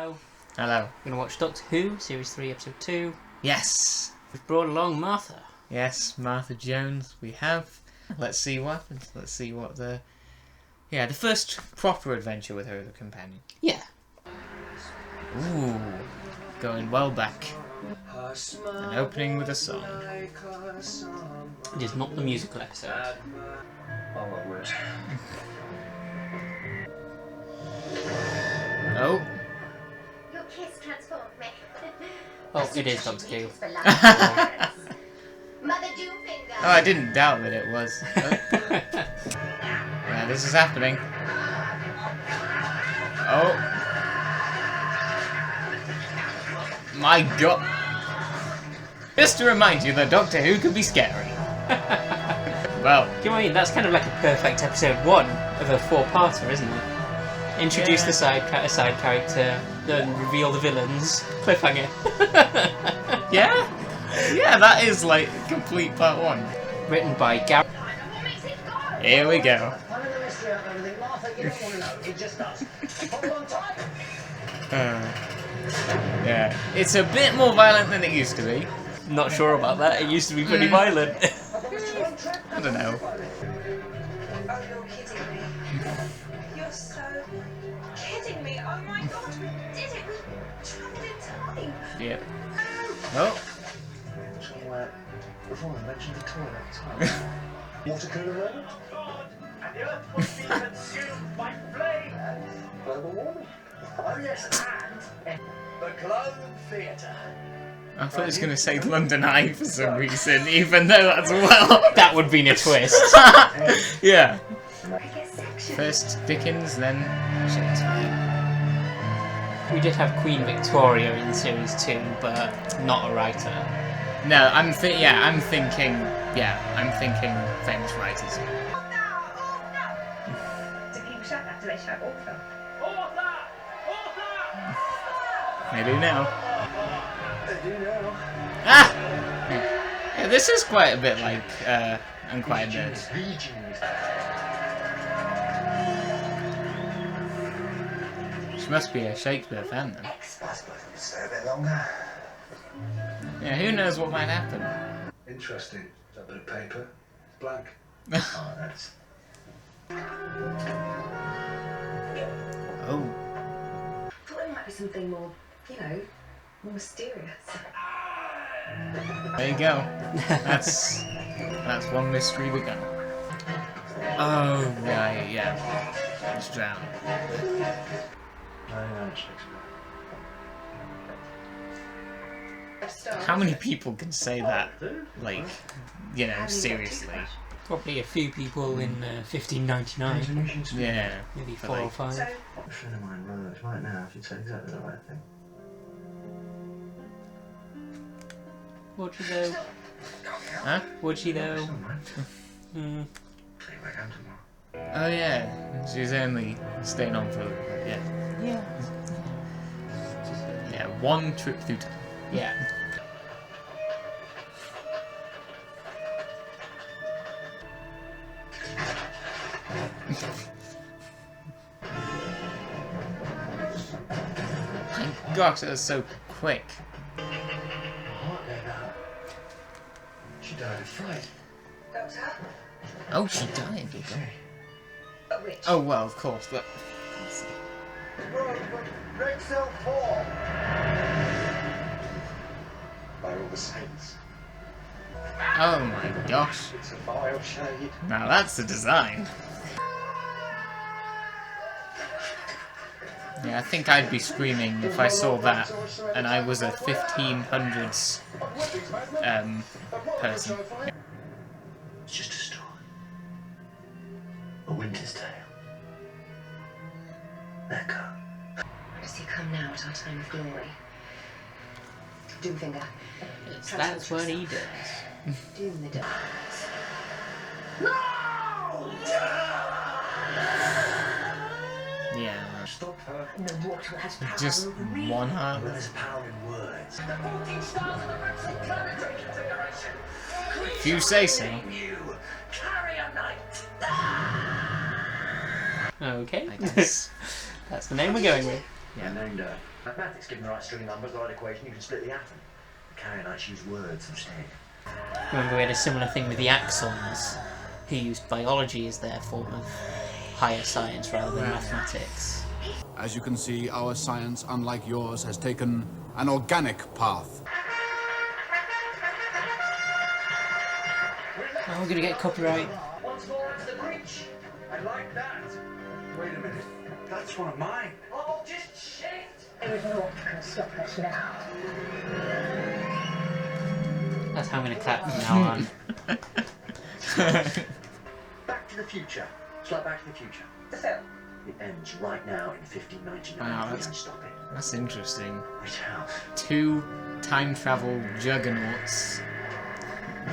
Hello. Hello. We're going to watch Doctor Who, Series 3, Episode 2. Yes. We've brought along Martha. Yes, Martha Jones we have. Let's see what happens. Let's see what the first proper adventure with her as a companion. Yeah. Ooh. Going well back. And opening with a song. It is not the musical episode. Oh. Your kiss transformed me. Oh, it is Doctor Who. Mother Doomfinger. Oh, I didn't doubt that it was. Yeah, this is happening. Oh. My God. Just to remind you that Doctor Who can be scary. Well. Do you know what I mean? That's kind of like a perfect Episode 1 of a four-parter, isn't it? Introduce the side character, then reveal the villains, cliffhanger. Yeah? Yeah, that is like complete part 1. Written by Gary. Here we go. Yeah, it's a bit more violent than it used to be. Not sure about that, it used to be pretty violent. I don't know. Oh, you're kidding me. You're so kidding me. Oh my God, we did it. We travelled in time. Yeah. Oh. Before I mentioned the toilet. Water cooler road? Oh God! And the earth would be consumed by flames! Global warming. Oh yes, and the Globe Theatre. I thought it was going to say London Eye for some reason, even though that's well. That would be a twist. Yeah. Cricket section. First Dickens, then Shakespeare. We did have Queen Victoria in Series 2, but not a writer. No, I'm thinking famous writers. Oh no! Oh no! Do people shout that? Do they shout author? Author! Author! They do now. They do now. Ah! Yeah, this is quite a bit like Unquiet Birds. She must be a Shakespeare fan then. I suppose we could stay a bit longer. Yeah, who knows what might happen? Interesting. That bit of paper. Blank. Oh, that's... Oh. Thought there might be something more, more mysterious. There you go. That's one mystery begun. Oh right, yeah. It's drowned. I know Shakespeare. How many people can say that? Like, seriously. Probably a few people in 1599. Yeah. Maybe but 4 or like- 5. A friend of mine wrote right now if you'd say exactly the right thing. Would she though? Huh? Would she though? Somewhere. Hmm. Play back home tomorrow. Oh yeah. She's only staying on for Yeah. yeah, one trip through time. Yeah. Thank gosh, that was so quick. What now? She died of fright. Doctor? Oh, she died. Okay. A witch. Oh well, of course, but Red Cell 4! By all the saints. oh my gosh. It's a vile shade. Now that's the design. Yeah, I think I'd be screaming if I saw that and I was a 1500s person. It's just a story. A winter's tale. Let go. Does he come now at our time of glory? Doomfinger. That's what he does. Doom the darkness. Yeah, Stop her. No mortal has power just over me. one heart. Well, there's power in words. The 14 stars of the Red Cell planet take consideration. If you say so. You carry a night. Okay. I guess. That's the name we're going with. Yeah. named her. Mathematics, given the right string of numbers, the right equation, you can split the atom. The Carianites use words instead. Remember we had a similar thing with the Axons, who used biology as their form of higher science rather than mathematics. As you can see, our science, unlike yours, has taken an organic path. Oh, we're gonna get copyright. Once more into the breach. I like that. Wait a minute. That's one of mine. Oh, just shift. There is naught can stop us now. That's how I'm gonna clap from now on. Back to the Future. It's like Back to the Future. The film. It ends right now in 1599. Wow, We that's- don't stop it. That's interesting. Wait, how? 2 time travel juggernauts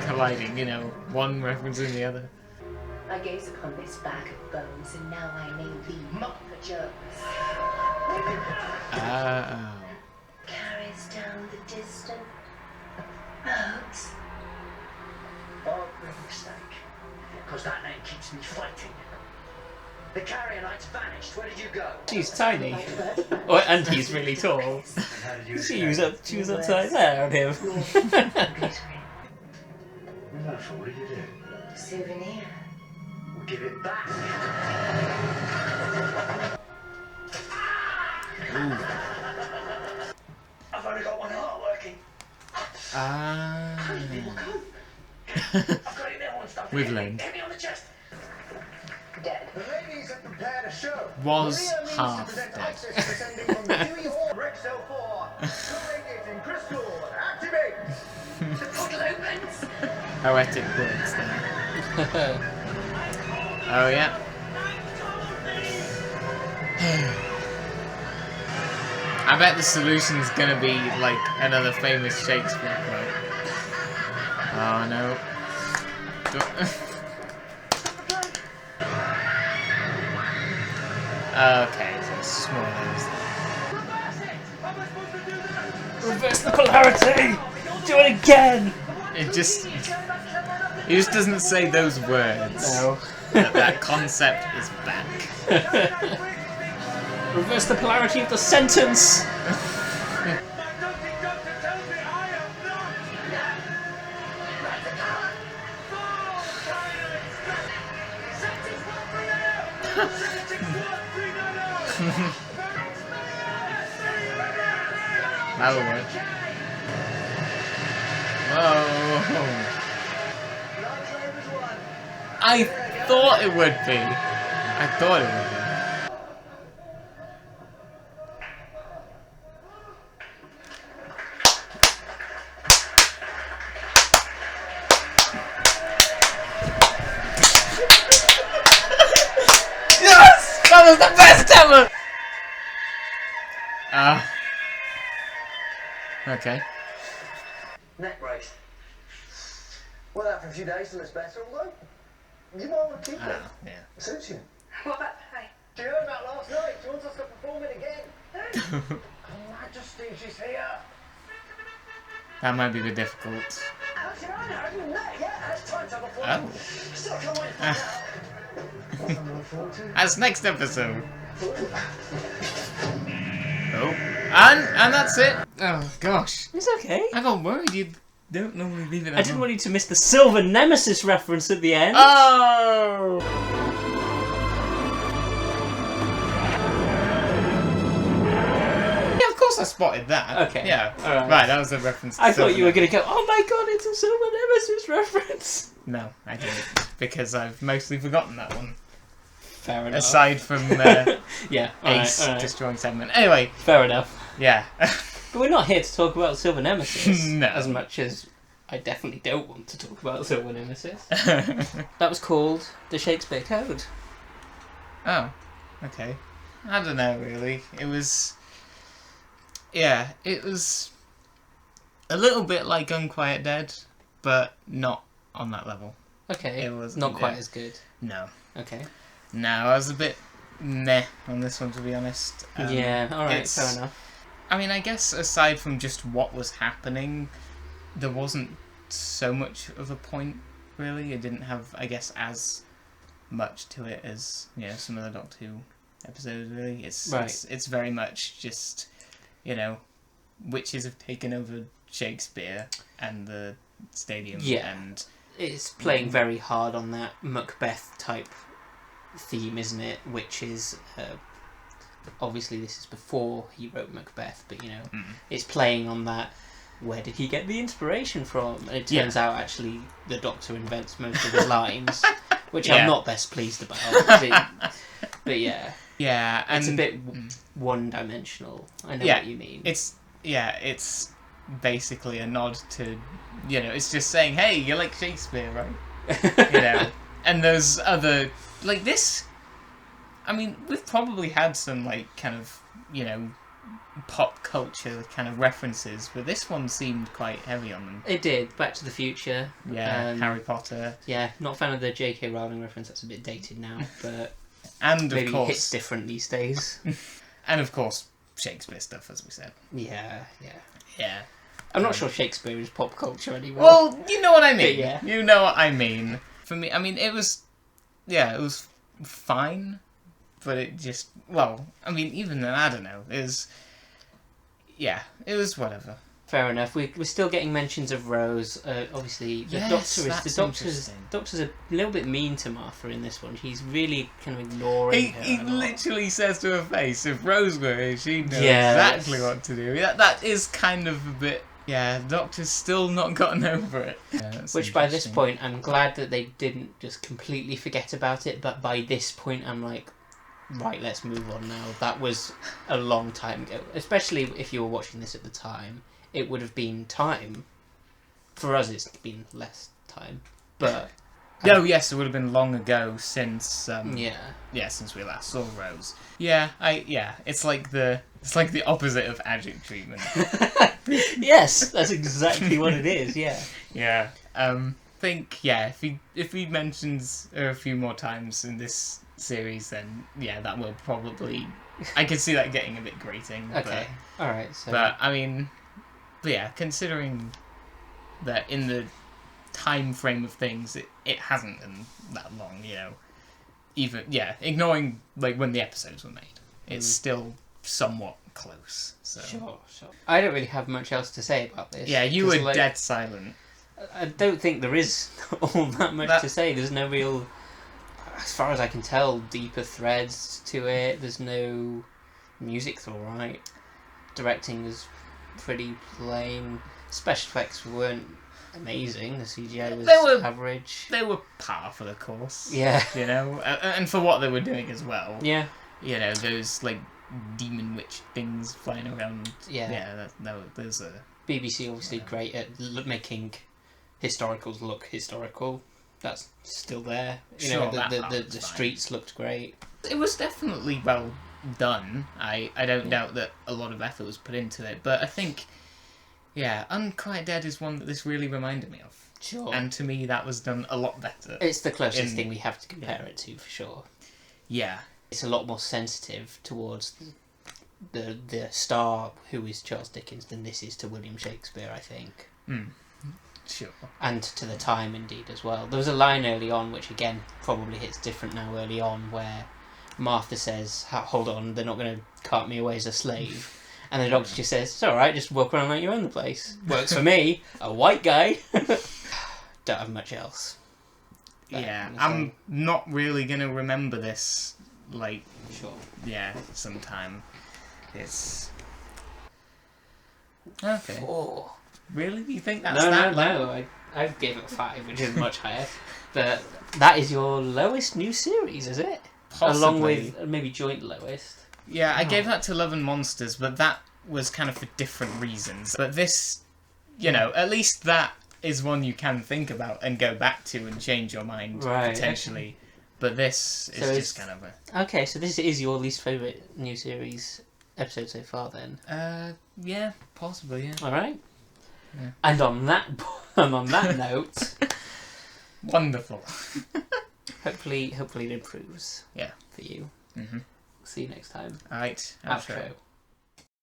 colliding, you know, one referencing the other. I gaze upon this bag of bones, and now I name thee Martha Jones. Oh. Carries down the distant roads. Oh, great mistake. Because that name keeps me fighting. The Carianites vanished. Where did you go? She's tiny. Oh, and he's really tall. And how did you She escape? was upside down, him. Wonderful. What did you do? Souvenir. We'll give it back. I've only got one heart working. Ah. I've got it there on stuff. We've learned. Hit me on the chest. Dead. The ladies have prepared a show. Was Maria means half to present dead. access descending from the Dewey Hall. Rexel 4. Collated in crystal. Activate. The portal opens. Poetic words there. Oh, yeah. I bet the solution's gonna be like another famous Shakespeare quote. Oh no. Okay, so it's small nose. Reverse the polarity! Do it again! It just... He just doesn't say those words. No. That concept is back. Reverse the polarity of the sentence! That'll work. Whoa. I thought it would be. I thought it would be. Yes! That was the best ever! Okay. Neck brace. Well, that for a few days till it's better, although you might want to keep it. Yeah. It suits you. What about the play? She heard about last night. She wants us to perform it again. Her Majesty, she's here. That might be a bit difficult. How's your honor? Have you met yet? It's time to have a fun. Oh. Still can't wait to find out. Something to look forward to. That's next episode. Oh. And that's it. Oh, gosh. It's okay. I got worried you don't normally leave it that I didn't long. want you to miss the Silver Nemesis reference at the end. Oh! Yeah, of course I spotted that. Okay. Yeah. Alright. Right, that was a reference to I thought Silver you were going to Nemesis. go, oh my god, it's a Silver Nemesis reference. No, I didn't. Because I've mostly forgotten that one. Fair enough. Aside from yeah, Ace alright. destroying Segment. Anyway, Fair enough. yeah. But we're not here to talk about Silver Nemesis. No. As much as I definitely don't want to talk about Silver Nemesis. That was called the Shakespeare Code. Oh, okay. I don't know, really. It was... Yeah, it was a little bit like Unquiet Dead, but not on that level. Okay. It was not quite yeah. as good. No. Okay. No, I was a bit meh on this one, to be honest. Yeah, alright, it's- fair enough. I mean, I guess aside from just what was happening, there wasn't so much of a point, really. It didn't have, I guess, as much to it as, you know, some of the Doctor Who episode. Really, it's Right. it's very much just, you know, witches have taken over Shakespeare and the stadium. Yeah. And It's playing very hard on that Macbeth type theme, isn't it? Which is obviously this is before he wrote Macbeth, but you know, it's playing on that. Where did he get the inspiration from? And it turns out actually the Doctor invents most of his lines, which I'm not best pleased about. But yeah, and it's a bit one-dimensional. I know what you mean. It's basically a nod to, you know, it's just saying, hey, you like Shakespeare, right? You know, and there's other like this. I mean, we've probably had some like kind of, you know, pop culture kind of references, but this one seemed quite heavy on them. It did. Back to the Future. Harry Potter. Yeah, not a fan of the J.K. Rowling reference. That's a bit dated now, but And maybe of course, it hits different these days. and of course, Shakespeare stuff, as we said. Yeah. Yeah. I'm not sure Shakespeare is pop culture anymore. Well, you know what I mean. Yeah. You know what I mean. For me, I mean, it was fine, but it just, well, I mean, even then, I don't know, it was whatever. Fair enough. We're still getting mentions of Rose. Obviously, the Doctor's a little bit mean to Martha in this one. He's really kind of ignoring her. He a lot. literally says to her face, if Rose were here, she'd know Yeah, exactly what to do. That is kind of a bit... Yeah, the Doctor's still not gotten over it. Yeah, Which by this point, I'm glad that they didn't just completely forget about it, but by this point, I'm like, right, let's move on now. That was a long time ago. Especially if you were watching this at the time. It would have been time. For us, it's been less time. But... Oh, yes, it would have been long ago since... since we last saw Rose. It's like the opposite of adjunct treatment. Yes, that's exactly what it is, yeah. Yeah. If he mentions her a few more times in this series, then that will probably... I can see that getting a bit grating. Okay, alright, so... But, I mean... considering that in the time frame of things, it hasn't been that long, you know. Even, ignoring, like, when the episodes were made. It's still somewhat close, so... Sure. I don't really have much else to say about this. Yeah, you were dead silent. I don't think there is all that much to say. There's no real, as far as I can tell, deeper threads to it. There's no... Music's alright. Directing is pretty plain. Special effects weren't amazing. The CGI was average. They were par for the course. Yeah. You know, and for what they were doing as well. Yeah. You know, those, like, demon witch things flying around. Yeah. There's a... BBC obviously great at making historicals look historical. That's still there. You know, the streets looked great. It was definitely well done. I don't doubt that a lot of effort was put into it, but I think, Unquiet Dead is one that this really reminded me of. Sure. And to me, that was done a lot better. It's the closest thing we have to compare it to, for sure. Yeah. It's a lot more sensitive towards the star who is Charles Dickens than this is to William Shakespeare, I think. Sure. And to the time, indeed, as well. There was a line early on, which again probably hits different now early on, where Martha says, hold on, they're not going to cart me away as a slave. And the Doctor just says, it's alright, just walk around like you own the place. Works for me, a white guy. Don't have much else. I'm not really going to remember this, like, sure. Sometime. It's... Okay. 4. Really? You think that's that low? No. I gave it 5, which is much higher. But that is your lowest new series, is it? Possibly. Along with maybe joint lowest. Yeah, I gave that to Love and Monsters, but that was kind of for different reasons. But this, you know, at least that is one you can think about and go back to and change your mind, potentially. Okay. But this is just kind of a... Okay, so this is your least favourite new series episode so far, then? Yeah, possibly, yeah. Alright. Yeah. And on that note... Wonderful. Hopefully it improves. Yeah. For you. Mm-hmm. See you next time. Alright. Outro.